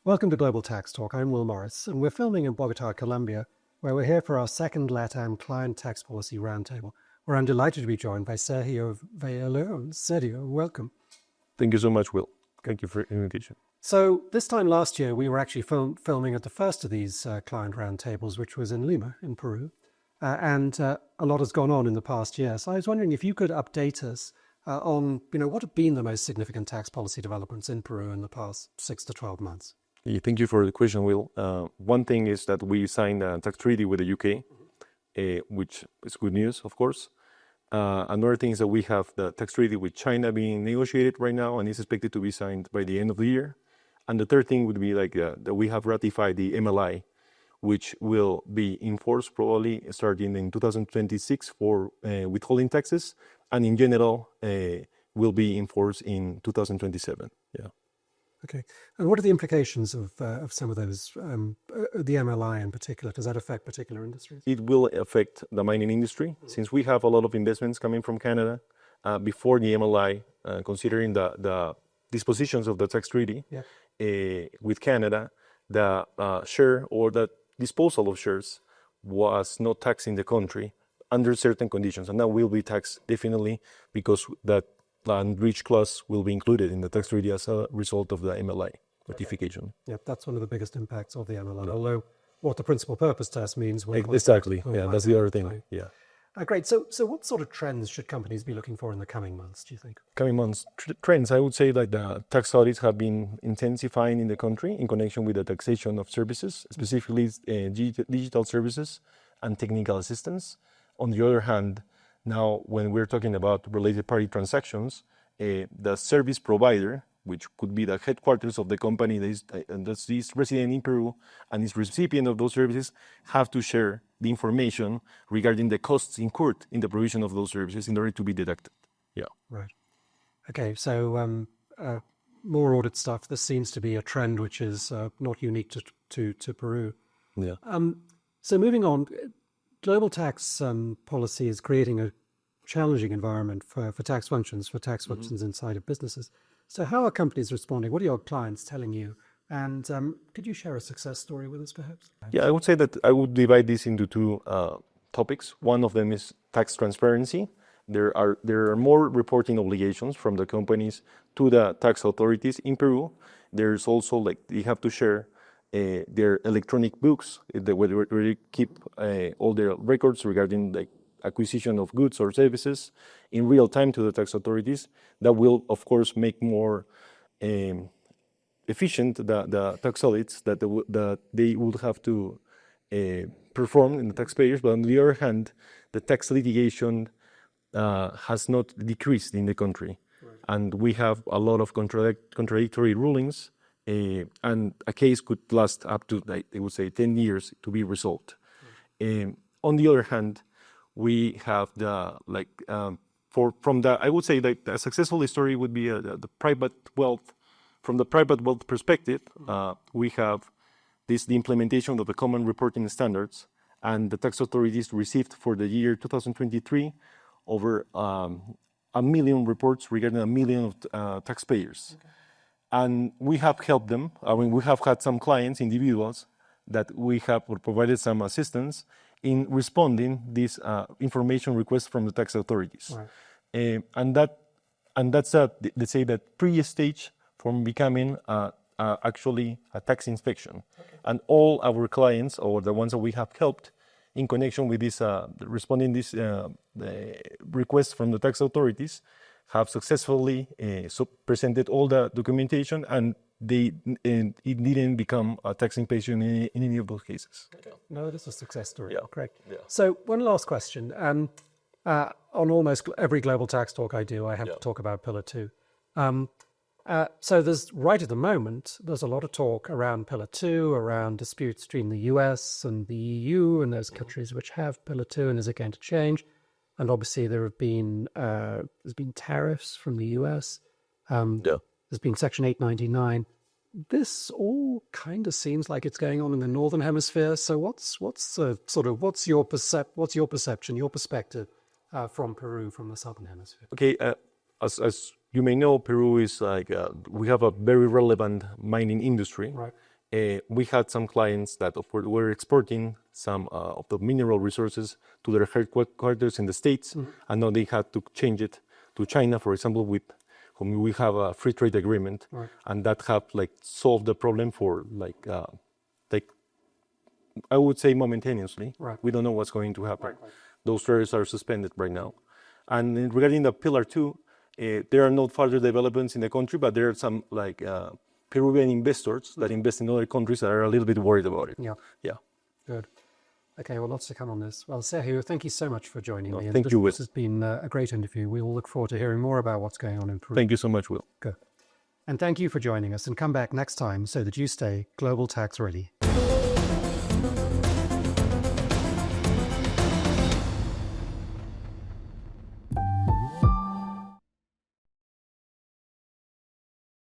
Welcome to Global Tax Talk. I'm Will Morris, and we're filming in Bogota, Colombia, where we're here for our second LATAM Client Tax Policy Roundtable, where I'm delighted to be joined by Sergio of Vega-León. Sergio, welcome. Thank you so much, Will. Thank you for the invitation. So this time last year, we were actually filming at the first of these client roundtables, which was in Lima, in Peru. And a lot has gone on in the past year. So I was wondering if you could update us on, what have been the most significant tax policy developments in Peru in the past 6 to 12 months? Yeah, thank you for the question, Will. One thing is that we signed a tax treaty with the UK, which is good news, of course. Another thing is that we have the tax treaty with China being negotiated right now and is expected to be signed by the end of the year. And the third thing would be that we have ratified the MLI, which will be enforced probably starting in 2026 for withholding taxes, and in general will be enforced in 2027. Yeah. Okay. And what are the implications of some of those, the MLI in particular? Does that affect particular industries? It will affect the mining industry, since we have a lot of investments coming from Canada before the MLI, considering the dispositions of the tax treaty with Canada, the share or the disposal of shares was not taxed in the country under certain conditions, and that will be taxed definitely because that land breach clause will be included in the tax treaty as a result of the MLI ratification. Okay. Yeah, that's one of the biggest impacts of the MLI, although what the principal purpose test means. Exactly, that's the other thing, yeah. Great, so what sort of trends should companies be looking for in the coming months, do you think? Coming months, trends, I would say that the tax audits have been intensifying in the country in connection with the taxation of services, specifically digital services and technical assistance. On the other hand, now, when we're talking about related party transactions, the service provider, which could be the headquarters of the company that is resident in Peru and is recipient of those services, have to share the information regarding the costs incurred in the provision of those services in order to be deducted. Yeah. Right. Okay, so more audit stuff. This seems to be a trend which is not unique to Peru. Yeah. So moving on, global tax policy is creating a challenging environment for tax functions, inside of businesses. So how are companies responding? What are your clients telling you? And could you share a success story with us, perhaps? Yeah, I would say that I would divide this into two topics. One of them is tax transparency. There are more reporting obligations from the companies to the tax authorities in Peru. There's also they have to share their electronic books, where they keep all their records regarding the acquisition of goods or services in real time to the tax authorities. That will, of course, make more efficient the tax audits that they would have to perform in the taxpayers. But on the other hand, the tax litigation has not decreased in the country. Right. And we have a lot of contradictory rulings, and a case could last up to, I would say, 10 years to be resolved. Right. On the other hand, we have I would say that a successful story would be the private wealth. From the private wealth perspective, we have the implementation of the common reporting standards, and the tax authorities received for the year 2023 over 1 million reports regarding 1 million of taxpayers. Okay. And we have helped them. We have had some clients, individuals, that we have provided some assistance in responding these information requests from the tax authorities. Right. And that's let's say that pre-stage from becoming actually a tax inspection. Okay. And all our clients, or the ones that we have helped in connection with this responding this requests from the tax authorities, have successfully presented all the documentation, and it didn't become a tax inspection in any of those cases. Okay. No, it is a success story. Yeah. Correct. Yeah. So one last question. On almost every global tax talk I do, I have to talk about Pillar 2. So there's, right at the moment, there's a lot of talk around Pillar 2, around disputes between the US and the EU and those countries which have Pillar 2, and is it going to change? And obviously there's been tariffs from the US. There's been Section 899. This all kind of seems like it's going on in the Northern Hemisphere. So what's your perception, your perspective from Peru, from the Southern Hemisphere? Okay, as you may know, Peru is we have a very relevant mining industry. Right. we had some clients that were exporting some of the mineral resources to their headquarters in the States, and now they had to change it to China, for example, with whom we have a free trade agreement, and that have like solved the problem for like I would say momentaneously. We don't know what's going to happen. Those tariffs are suspended right now. And regarding the Pillar 2, there are no further developments in the country, but there are some like Peruvian investors that invest in other countries that are a little bit worried about it. Yeah. Good. Okay, well, lots to come on this. Well, Sergio, thank you so much for joining me. Thank you, Will. This has been a great interview. We will look forward to hearing more about what's going on in Peru. Thank you so much, Will. Good. And thank you for joining us, and come back next time so that you stay global tax ready.